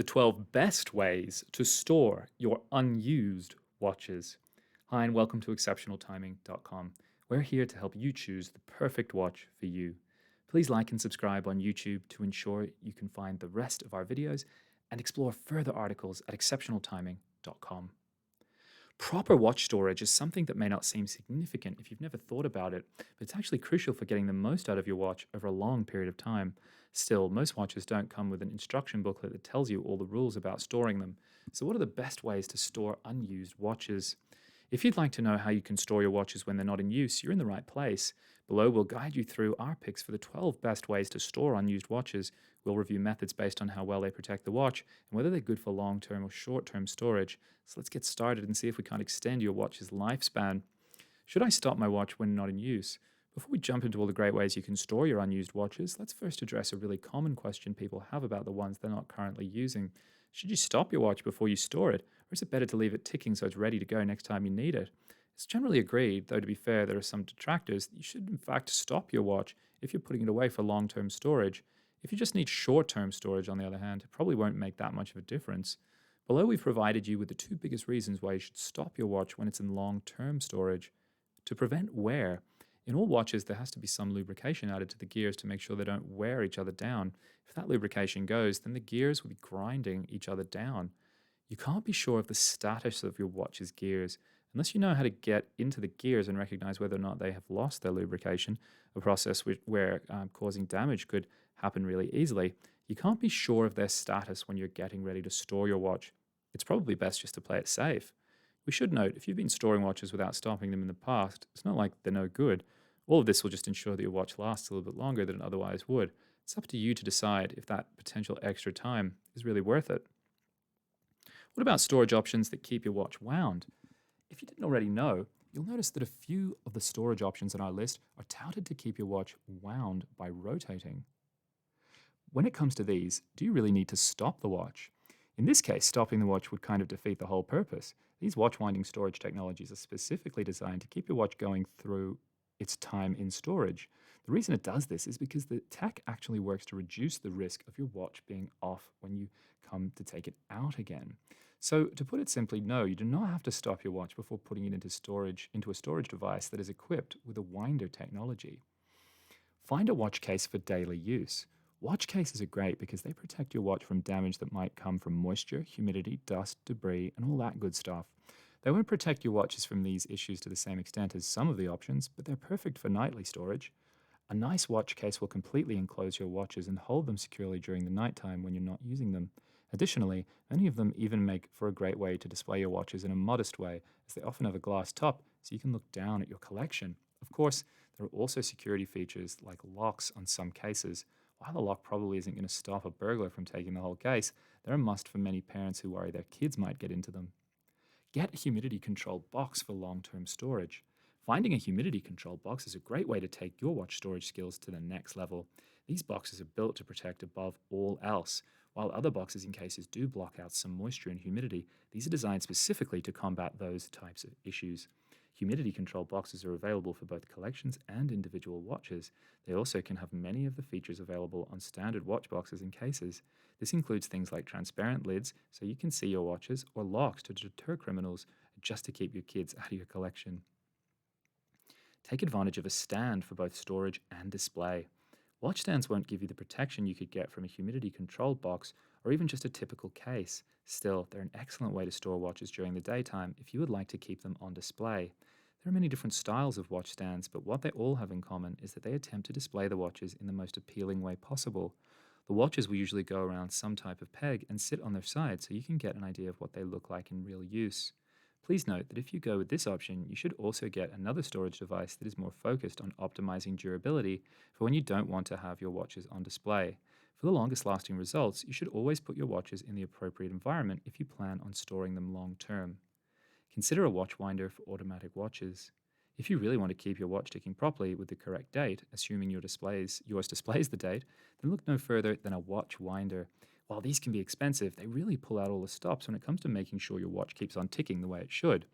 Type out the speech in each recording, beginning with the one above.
12 best ways to store your unused watches. Hi, and welcome to exceptionaltiming.com. We're here to help you choose the perfect watch for you. Please like and subscribe on YouTube to ensure you can find the rest of our videos and explore further articles at exceptionaltiming.com. Proper watch storage is something that may not seem significant if you've never thought about it, but it's actually crucial for getting the most out of your watch over a long period of time. Still, most watches don't come with an instruction booklet that tells you all the rules about storing them. So, what are the best ways to store unused watches? If you'd like to know how you can store your watches when they're not in use, you're in the right place. Below, we'll guide you through our picks for the 12 best ways to store unused watches. We'll review methods based on how well they protect the watch and whether they're good for long term or short term storage. So let's get started and see if we can't extend your watch's lifespan. Should I stop my watch when not in use? Before we jump into all the great ways you can store your unused watches, let's first address a really common question people have about the ones they're not currently using. Should you stop your watch before you store it, or is it better to leave it ticking so it's ready to go next time you need it? It's generally agreed, though to be fair, there are some detractors, that you should in fact stop your watch if you're putting it away for long term storage. If you just need short term storage, on the other hand, it probably won't make that much of a difference. Below, we've provided you with the two biggest reasons why you should stop your watch when it's in long term storage. To prevent wear, in all watches, there has to be some lubrication added to the gears to make sure they don't wear each other down. If that lubrication goes, then the gears will be grinding each other down. You can't be sure of the status of your watch's gears unless you know how to get into the gears and recognize whether or not they have lost their lubrication, a process where causing damage could happen really easily. You can't be sure of their status when you're getting ready to store your watch. It's probably best just to play it safe. We should note, if you've been storing watches without stopping them in the past, it's not like they're no good. All of this will just ensure that your watch lasts a little bit longer than it otherwise would. It's up to you to decide if that potential extra time is really worth it. What about storage options that keep your watch wound? If you didn't already know, you'll notice that a few of the storage options on our list are touted to keep your watch wound by rotating. When it comes to these, do you really need to stop the watch? In this case, stopping the watch would kind of defeat the whole purpose. These watch winding storage technologies are specifically designed to keep your watch going through its time in storage. The reason it does this is because the tech actually works to reduce the risk of your watch being off when you come to take it out again. So, to put it simply, no, you do not have to stop your watch before putting it into a storage device that is equipped with a winder technology. Find a watch case for daily use. Watch cases are great because they protect your watch from damage that might come from moisture, humidity, dust, debris, and all that good stuff. They won't protect your watches from these issues to the same extent as some of the options, but they're perfect for nightly storage. A nice watch case will completely enclose your watches and hold them securely during the nighttime when you're not using them. Additionally, many of them even make for a great way to display your watches in a modest way, as they often have a glass top so you can look down at your collection. Of course, there are also security features like locks on some cases. While the lock probably isn't going to stop a burglar from taking the whole case, they're a must for many parents who worry their kids might get into them. Get a humidity control box for long term storage. Finding a humidity control box is a great way to take your watch storage skills to the next level. These boxes are built to protect above all else. While other boxes in cases do block out some moisture and humidity, these are designed specifically to combat those types of issues. Humidity control boxes are available for both collections and individual watches. They also can have many of the features available on standard watch boxes and cases. This includes things like transparent lids so you can see your watches, or locks to deter criminals, just to keep your kids out of your collection. Take advantage of a stand for both storage and display. Watch stands won't give you the protection you could get from a humidity controlled box or even just a typical case. Still, they're an excellent way to store watches during the daytime if you would like to keep them on display. There are many different styles of watch stands, but what they all have in common is that they attempt to display the watches in the most appealing way possible. The watches will usually go around some type of peg and sit on their side so you can get an idea of what they look like in real use. Please note that if you go with this option, you should also get another storage device that is more focused on optimizing durability for when you don't want to have your watches on display. For the longest lasting results, you should always put your watches in the appropriate environment if you plan on storing them long term. Consider a watch winder for automatic watches. If you really want to keep your watch ticking properly with the correct date, assuming yours displays the date, then look no further than a watch winder. While these can be expensive, they really pull out all the stops when it comes to making sure your watch keeps on ticking the way it should.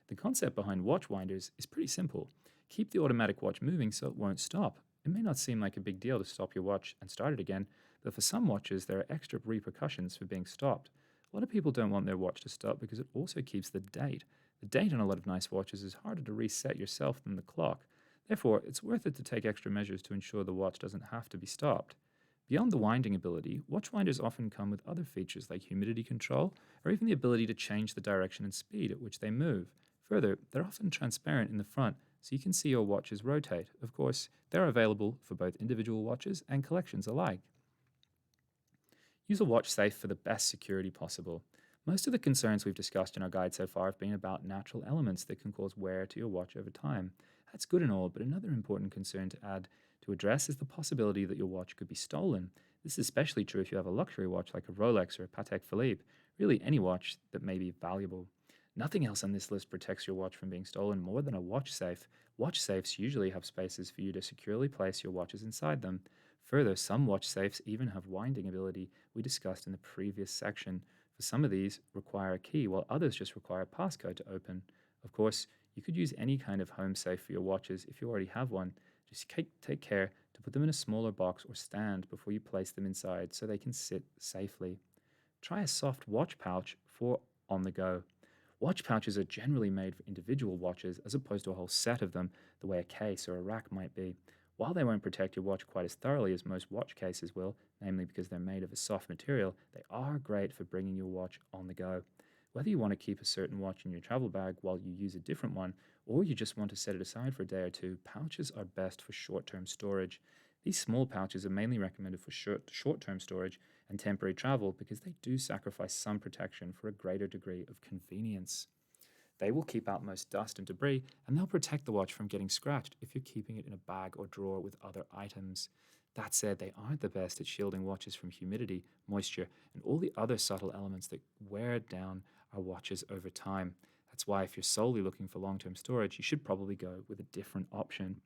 The concept behind watch winders is pretty simple. Keep the automatic watch moving so it won't stop. It may not seem like a big deal to stop your watch and start it again, that for some watches there are extra repercussions for being stopped. A lot of people don't want their watch to stop because it also keeps the date. The date on a lot of nice watches is harder to reset yourself than the clock. Therefore, it's worth it to take extra measures to ensure the watch doesn't have to be stopped. Beyond the winding ability, watch winders often come with other features like humidity control or even the ability to change the direction and speed at which they move. Further, they're often transparent in the front so you can see your watches rotate. Of course, they're available for both individual watches and collections alike. Use a watch safe for the best security possible. Most of the concerns we've discussed in our guide so far have been about natural elements that can cause wear to your watch over time. That's good and all, but another important concern to address is the possibility that your watch could be stolen. This is especially true if you have a luxury watch like a Rolex or a Patek Philippe, really any watch that may be valuable. Nothing else on this list protects your watch from being stolen more than a watch safe. Watch safes usually have spaces for you to securely place your watches inside them. Further, some watch safes even have winding ability we discussed in the previous section. For some of these require a key, while others just require a passcode to open. Of course, you could use any kind of home safe for your watches if you already have one. Just take care to put them in a smaller box or stand before you place them inside so they can sit safely. Try a soft watch pouch for on the go. Watch pouches are generally made for individual watches as opposed to a whole set of them, the way a case or a rack might be. While they won't protect your watch quite as thoroughly as most watch cases will, namely because they're made of a soft material, they are great for bringing your watch on the go. Whether you want to keep a certain watch in your travel bag while you use a different one, or you just want to set it aside for a day or two, pouches are best for short-term storage. These small pouches are mainly recommended for short-term storage and temporary travel because they do sacrifice some protection for a greater degree of convenience. They will keep out most dust and debris, and they'll protect the watch from getting scratched if you're keeping it in a bag or drawer with other items. That said, they aren't the best at shielding watches from humidity, moisture, and all the other subtle elements that wear down our watches over time. That's why if you're solely looking for long-term storage, you should probably go with a different option.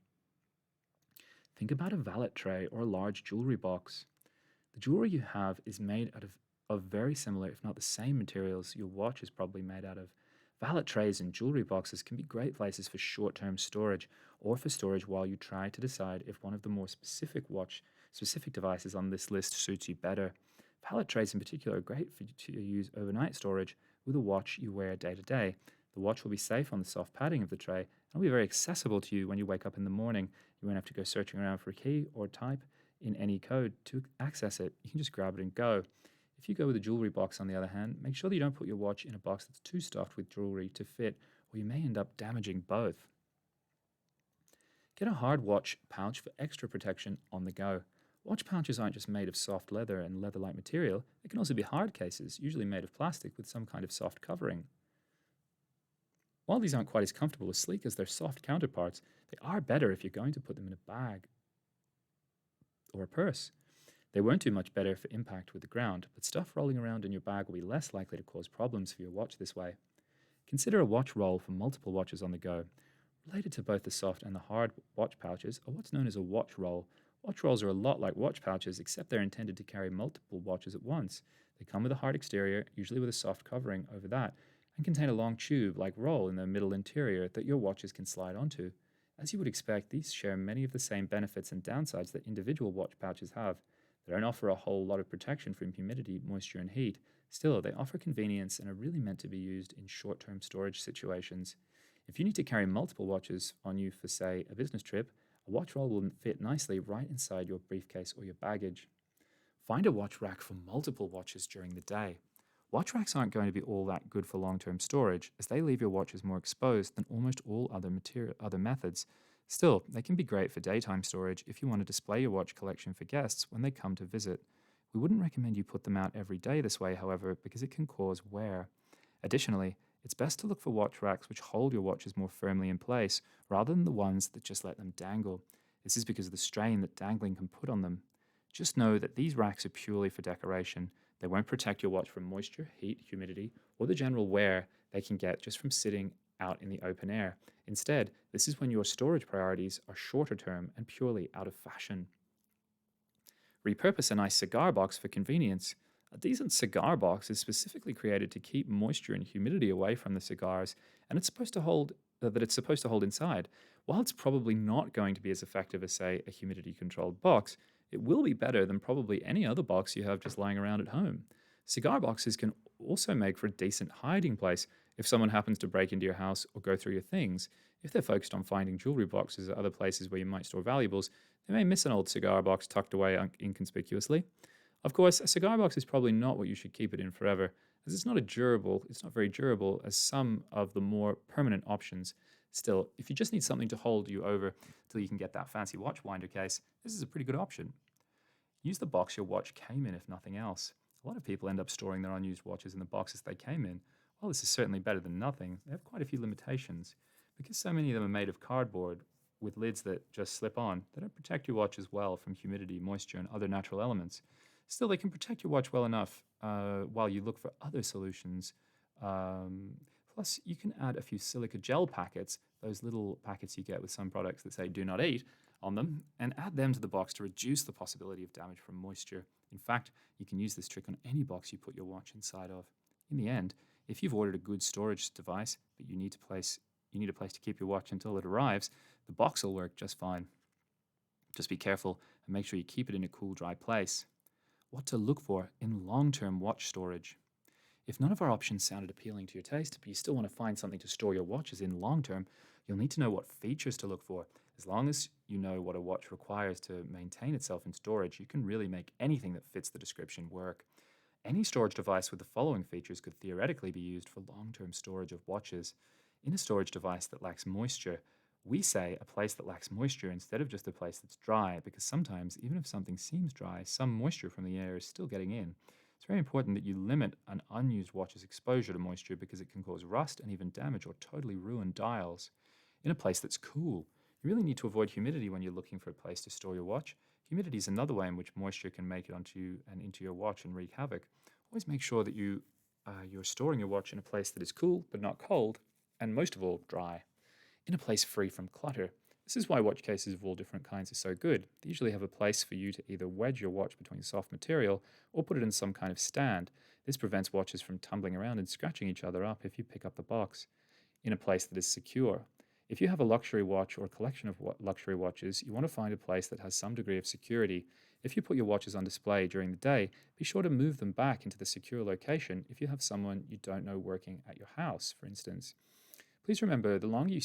Think about a valet tray or a large jewelry box. The jewelry you have is made out of very similar, if not the same materials your watch is probably made out of. Valet trays and jewelry boxes can be great places for short-term storage or for storage while you try to decide if one of the more specific devices on this list suits you better. Valet trays in particular are great for you to use overnight storage with a watch you wear day to day. The watch will be safe on the soft padding of the tray and will be very accessible to you when you wake up in the morning. You won't have to go searching around for a key or type in any code to access it. You can just grab it and go. If you go with a jewelry box, on the other hand, make sure that you don't put your watch in a box that's too stuffed with jewelry to fit, or you may end up damaging both. Get a hard watch pouch for extra protection on the go. Watch pouches aren't just made of soft leather and leather-like material, they can also be hard cases, usually made of plastic with some kind of soft covering. While these aren't quite as comfortable or sleek as their soft counterparts, they are better if you're going to put them in a bag or a purse. They won't do much better for impact with the ground, but stuff rolling around in your bag will be less likely to cause problems for your watch this way. Consider a watch roll for multiple watches on the go. Related to both the soft and the hard watch pouches are what's known as a watch roll. Watch rolls are a lot like watch pouches, except they're intended to carry multiple watches at once. They come with a hard exterior, usually with a soft covering over that, and contain a long tube-like roll in the middle interior that your watches can slide onto. As you would expect, these share many of the same benefits and downsides that individual watch pouches have. They don't offer a whole lot of protection from humidity, moisture, and heat. Still, they offer convenience and are really meant to be used in short-term storage situations. If you need to carry multiple watches on you for, say, a business trip, a watch roll will fit nicely right inside your briefcase or your baggage. Find a watch rack for multiple watches during the day. Watch racks aren't going to be all that good for long-term storage, as they leave your watches more exposed than almost all other methods. Still, they can be great for daytime storage if you want to display your watch collection for guests when they come to visit. We wouldn't recommend you put them out every day this way, however, because it can cause wear. Additionally, it's best to look for watch racks which hold your watches more firmly in place, rather than the ones that just let them dangle. This is because of the strain that dangling can put on them. Just know that these racks are purely for decoration. They won't protect your watch from moisture, heat, humidity, or the general wear they can get just from sitting out in the open air. Instead, this is when your storage priorities are shorter term and purely out of fashion. Repurpose a nice cigar box for convenience. A decent cigar box is specifically created to keep moisture and humidity away from the cigars, and it's supposed to hold inside. While it's probably not going to be as effective as, say, a humidity-controlled box, It will be better than probably any other box you have just lying around at home. Cigar boxes can also make for a decent hiding place if someone happens to break into your house or go through your things. If they're focused on finding jewelry boxes or other places where you might store valuables, they may miss an old cigar box tucked away inconspicuously. Of course, a cigar box is probably not what you should keep it in forever, as it's not very durable as some of the more permanent options. Still, if you just need something to hold you over till you can get that fancy watch winder case, this is a pretty good option. Use the box your watch came in if nothing else. A lot of people end up storing their unused watches in the boxes they came in. While this is certainly better than nothing, they have quite a few limitations. Because so many of them are made of cardboard with lids that just slip on, they don't protect your watch as well from humidity, moisture, and other natural elements. Still, they can protect your watch well enough while you look for other solutions. Um, Plus, you can add a few silica gel packets, those little packets you get with some products that say do not eat on them, and add them to the box to reduce the possibility of damage from moisture. In fact, you can use this trick on any box you put your watch inside of. In the end, if you've ordered a good storage device, but you need a place to keep your watch until it arrives, the box will work just fine. Just be careful and make sure you keep it in a cool, dry place. What to look for in long-term watch storage. If none of our options sounded appealing to your taste, but you still want to find something to store your watches in long term, you'll need to know what features to look for. As long as you know what a watch requires to maintain itself in storage, you can really make anything that fits the description work. Any storage device with the following features could theoretically be used for long term storage of watches. In a storage device that lacks moisture, we say a place that lacks moisture instead of just a place that's dry, because sometimes, even if something seems dry, some moisture from the air is still getting in. It's very important that you limit an unused watch's exposure to moisture because it can cause rust and even damage or totally ruin dials. In a place that's cool, you really need to avoid humidity when you're looking for a place to store your watch. Humidity is another way in which moisture can make it onto and into your watch and wreak havoc. Always make sure that you're storing your watch in a place that is cool but not cold, and most of all, dry. In a place free from clutter. This is why watch cases of all different kinds are so good. They usually have a place for you to either wedge your watch between soft material or put it in some kind of stand. This prevents watches from tumbling around and scratching each other up if you pick up the box. In a place that is secure. If you have a luxury watch or a collection of luxury watches, you want to find a place that has some degree of security. If you put your watches on display during the day, be sure to move them back into the secure location if you have someone you don't know working at your house, for instance. Please remember, the longer you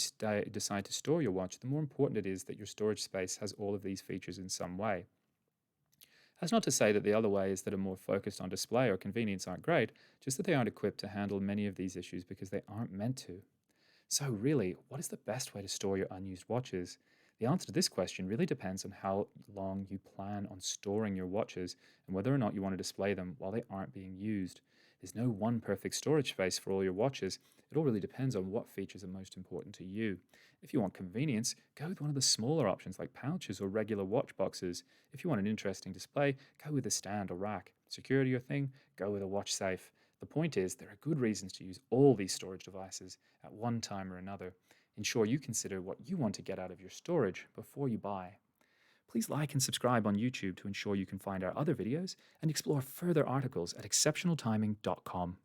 decide to store your watch, the more important it is that your storage space has all of these features in some way. That's not to say that the other ways that are more focused on display or convenience aren't great, just that they aren't equipped to handle many of these issues because they aren't meant to. So, really, what is the best way to store your unused watches? The answer to this question really depends on how long you plan on storing your watches and whether or not you want to display them while they aren't being used. There's no one perfect storage space for all your watches. It all really depends on what features are most important to you. If you want convenience, go with one of the smaller options like pouches or regular watch boxes. If you want an interesting display, go with a stand or rack. Security your thing, go with a watch safe. The point is, there are good reasons to use all these storage devices at one time or another. Ensure you consider what you want to get out of your storage before you buy. Please like and subscribe on YouTube to ensure you can find our other videos and explore further articles at exceptionaltiming.com.